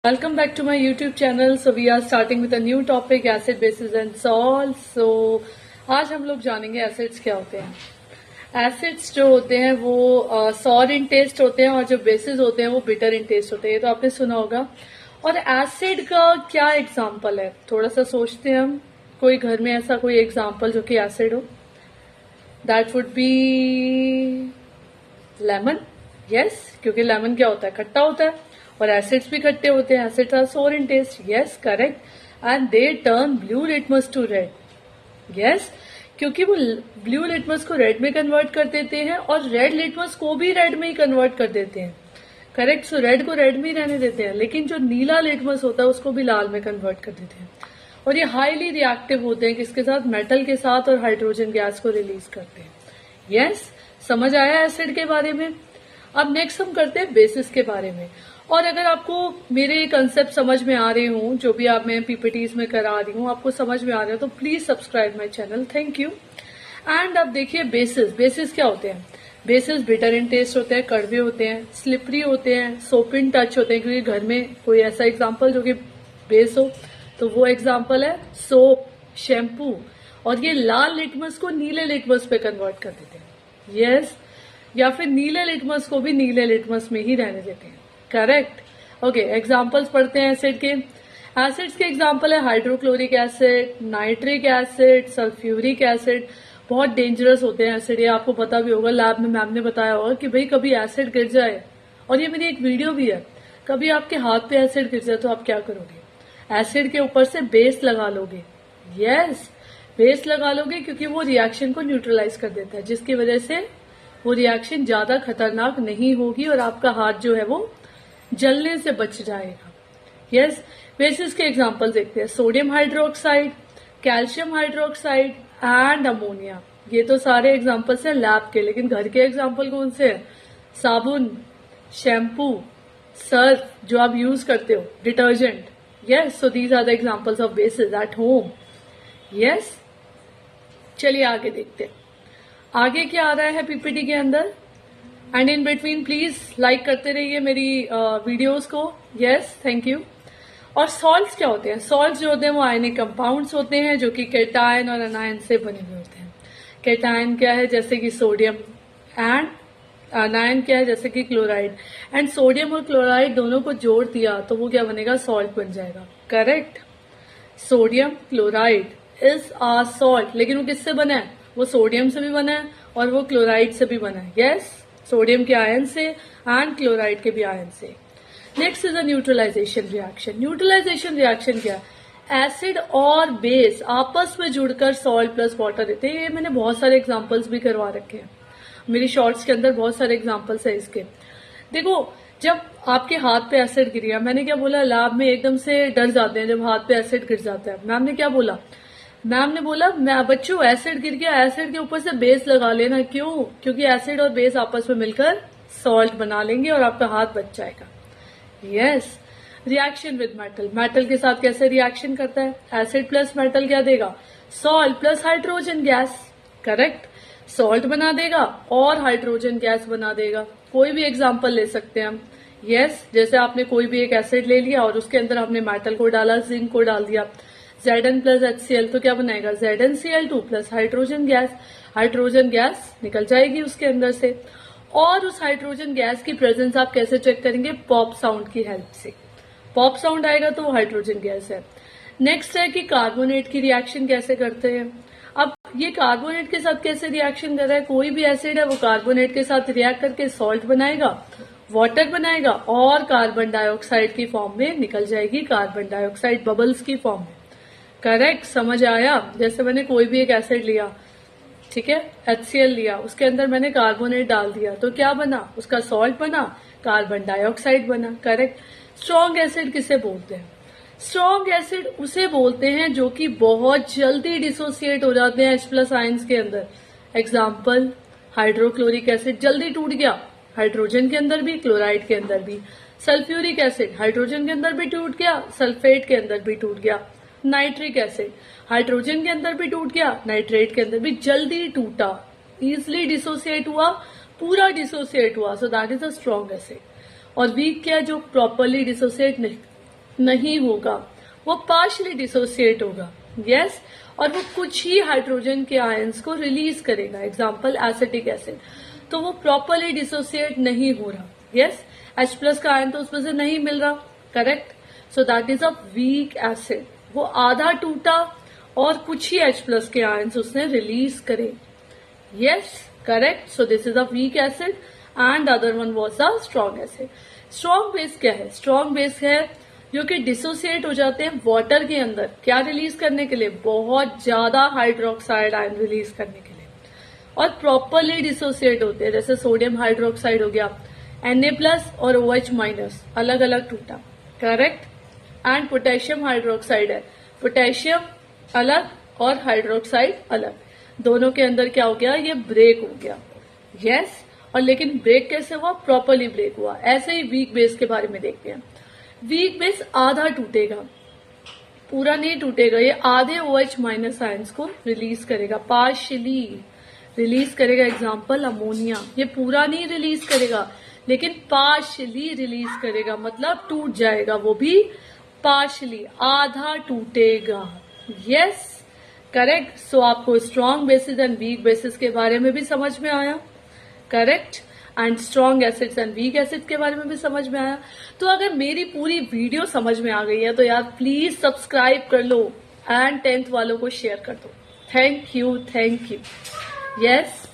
Welcome back to my YouTube channel. So we are starting with a new topic, acid, bases and salts. So आज हम लोग जानेंगे acids क्या होते हैं। एसिड्स जो होते हैं वो सॉर इन टेस्ट होते हैं और जो बेसिस होते हैं वो बिटर इन टेस्ट होते हैं। ये तो आपने सुना होगा। और एसिड का क्या एग्जाम्पल है, थोड़ा सा सोचते हैं हम। कोई घर में ऐसा कोई एग्जाम्पल जो कि एसिड हो, that would be lemon. Yes, क्योंकि लेमन क्या होता है, खट्टा होता है और एसिड्स भी खट्टे होते हैं। Acids are sour in taste, yes correct, and they turn blue litmus to red. Yes, क्योंकि वो ब्लू लिटमस को रेड में कन्वर्ट कर देते हैं और रेड लिटमस को भी रेड में ही कन्वर्ट कर देते हैं। करेक्ट, सो रेड को रेड में ही रहने देते हैं, लेकिन जो नीला लिटमस होता है उसको भी लाल में कन्वर्ट कर देते हैं। और ये हाईली रिएक्टिव होते हैं, किसके साथ, मेटल के साथ, और हाइड्रोजन गैस को रिलीज करते हैं। यस, समझ आया एसिड के बारे में। अब नेक्स्ट हम करते हैं बेसिस के बारे में। और अगर आपको मेरे कंसेप्ट समझ में आ रहे हों, जो भी आप मैं पीपीटीज में करा रही हूँ आपको समझ में आ रहे हो, तो please subscribe my channel, thank you. And अब देखिए बेसिस। बेसिस क्या होते हैं? बेसिस बिटर इन टेस्ट होते हैं, कड़वे होते हैं, स्लिपरी होते हैं, सोप इन टच होते हैं। क्योंकि घर में कोई ऐसा एग्जाम्पल जो कि बेस हो, तो वो एग्जाम्पल है सोप, शैम्पू। और ये लाल लिटमस को नीले लिटमस पे कन्वर्ट कर देते हैं। यस, या फिर नीले लिटमस को भी नीले लिटमस में ही रहने देते हैं। Correct, okay. एग्जाम्पल्स पढ़ते हैं एसिड के। एसिड्स के एग्जाम्पल है hydrochloric acid, nitric acid, sulphuric acid. बहुत डेंजरस होते हैं एसिड, ये आपको पता भी होगा, लैब में मैम ने बताया होगा कि भाई कभी एसिड गिर जाए, और ये मेरी एक वीडियो भी है, कभी आपके हाथ पे एसिड गिर जाए तो आप क्या करोगे? एसिड के ऊपर से बेस लगा लोगे। यस, बेस लगा लोगे, क्योंकि वो रिएक्शन को न्यूट्रलाइज कर देता है, जिसकी वजह से वो रिएक्शन ज्यादा खतरनाक नहीं होगी और आपका हाथ जो है वो जलने से बच जाएगा। यस, बेसिस के एग्जांपल देखते हैं। Sodium hydroxide, calcium hydroxide and ammonia. ये तो सारे एग्जांपल्स हैं लैब के, लेकिन घर के एग्जांपल कौन से हैं? साबुन, शैम्पू, सर्फ जो आप यूज करते हो, detergent. Yes, so these are the examples of bases at home. Yes, चलिए आगे देखते हैं आगे क्या आ रहा है पीपीटी के अंदर। And in between please like करते रहिए मेरी वीडियोस को। Yes, thank you. और सॉल्ट्स क्या होते हैं? सॉल्ट्स जो होते हैं वो आयनिक कंपाउंड्स होते हैं, जो कि कैटायन और अनायन से बने हुए होते हैं। कैटायन क्या है? जैसे कि सोडियम, एंड अनायन क्या है? जैसे कि क्लोराइड। एंड सोडियम और क्लोराइड दोनों को जोड़ दिया तो वो क्या बनेगा? सॉल्ट बन जाएगा। Correct, sodium chloride is a salt. लेकिन वो किससे बना है? वो सोडियम से भी बना है और वो क्लोराइड से भी बना है। यस, सोडियम के आयन से एंड क्लोराइड के भी आयन से। Next is a neutralisation reaction. Neutralisation reaction क्या है? एसिड और बेस आपस में जुड़कर सॉल्ट प्लस वाटर देते हैं। ये मैंने बहुत सारे एग्जांपल्स भी करवा रखे हैं, मेरी शॉर्ट्स के अंदर बहुत सारे एग्जांपल्स है इसके। देखो, जब आपके हाथ पे एसिड गिर गया, मैंने क्या बोला, लैब में एकदम से डर जाते हैं जब हाथ पे एसिड गिर जाता है। मैम ने क्या बोला? मैम ने बोला, मैं बच्चों एसिड गिर गया, एसिड के ऊपर से बेस लगा लेना। क्यों? क्योंकि एसिड और बेस आपस में मिलकर सॉल्ट बना लेंगे और आपका हाथ बच जाएगा। Yes, reaction with metal. Metal के साथ कैसे रिएक्शन करता है? एसिड प्लस मेटल क्या देगा? Salt plus hydrogen gas. Correct, salt बना देगा और हाइड्रोजन गैस बना देगा। कोई भी एग्जाम्पल ले सकते हैं हम। यस, जैसे आपने कोई भी एक एसिड ले लिया और उसके अंदर आपने मेटल को डाला, जिंक को डाल दिया, Zn प्लस HCl, तो क्या बनाएगा? ZnCl2 plus hydrogen gas. Hydrogen gas निकल जाएगी उसके अंदर से। और उस हाइड्रोजन गैस की प्रेजेंस आप कैसे चेक करेंगे? पॉप साउंड की हेल्प से। पॉप साउंड आएगा तो वो हाइड्रोजन गैस है। नेक्स्ट है कि कार्बोनेट की रिएक्शन कैसे करते हैं। अब ये कार्बोनेट के साथ कैसे रिएक्शन कर रहा है? कोई भी एसिड है वो कार्बोनेट के साथ रिएक्ट करके सॉल्ट बनाएगा, वाटर बनाएगा और कार्बन डाइऑक्साइड की फॉर्म में निकल जाएगी, कार्बन डाइऑक्साइड बबल्स की फॉर्म में। करेक्ट, समझ आया? जैसे मैंने कोई भी एक एसिड लिया, ठीक है, HCl लिया, उसके अंदर मैंने कार्बोनेट डाल दिया तो क्या बना? उसका सॉल्ट बना, कार्बन डाइऑक्साइड बना। करेक्ट। स्ट्रॉन्ग एसिड किसे बोलते हैं? स्ट्रॉन्ग एसिड उसे बोलते हैं जो कि बहुत जल्दी डिसोसिएट हो जाते हैं H+ आयंस के अंदर। एग्जाम्पल, हाइड्रोक्लोरिक एसिड जल्दी टूट गया, हाइड्रोजन के अंदर भी, क्लोराइड के अंदर भी। सल्फ्यूरिक एसिड हाइड्रोजन के अंदर भी टूट गया, सल्फेट के अंदर भी टूट गया। नाइट्रिक एसिड हाइड्रोजन के अंदर भी टूट गया, नाइट्रेट के अंदर भी, जल्दी टूटा, इजिली डिसोसिएट हुआ, पूरा डिसोसिएट हुआ, so that is a strong acid. और वीक क्या? जो प्रॉपरली डिसोसिएट नहीं होगा, वो पार्शली डिसोसिएट होगा। यस, और वो कुछ ही हाइड्रोजन के आयंस को रिलीज करेगा, एग्जाम्पल एसिटिक एसिड, तो वो प्रॉपरली डिसोसिएट नहीं हो रहा। यस, H प्लस का आयन तो उसमें से नहीं मिल रहा, correct. So that is a weak acid, वो आधा टूटा और कुछ ही H प्लस के आयंस उसने रिलीज करे। Yes, correct. So this is a weak acid and other one was a strong acid. Strong base क्या है? स्ट्रॉन्ग बेस है जो कि डिसोसिएट हो जाते हैं वाटर के अंदर, क्या रिलीज करने के लिए? बहुत ज्यादा हाइड्रोक्साइड आयन रिलीज करने के लिए, और प्रॉपरली डिसोसिएट होते हैं। जैसे सोडियम हाइड्रोक्साइड हो गया, Na प्लस और OH माइनस अलग अलग टूटा, करेक्ट। एंड पोटेशियम हाइड्रोक्साइड है, पोटेशियम अलग और हाइड्रोक्साइड अलग, दोनों के अंदर क्या हो गया? ये ब्रेक हो गया। यस, और लेकिन ब्रेक कैसे हुआ? प्रॉपरली ब्रेक हुआ। ऐसे ही वीक बेस के बारे में देखते हैं। वीक बेस आधा टूटेगा, पूरा नहीं टूटेगा, ये आधे OH माइनस आयंस को रिलीज करेगा, पार्शियली रिलीज करेगा। एग्जाम्पल अमोनिया, ये पूरा नहीं रिलीज करेगा लेकिन पार्शियली रिलीज करेगा, मतलब टूट जाएगा, वो भी पार्शियली, आधा टूटेगा। Yes, correct. सो आपको strong bases and weak bases के बारे में भी समझ में आया, correct. And strong acids and weak acids के बारे में भी समझ में आया। तो अगर मेरी पूरी वीडियो समझ में आ गई है तो यार प्लीज सब्सक्राइब कर लो एंड 10th वालों को शेयर कर दो। Thank you, thank you. Yes.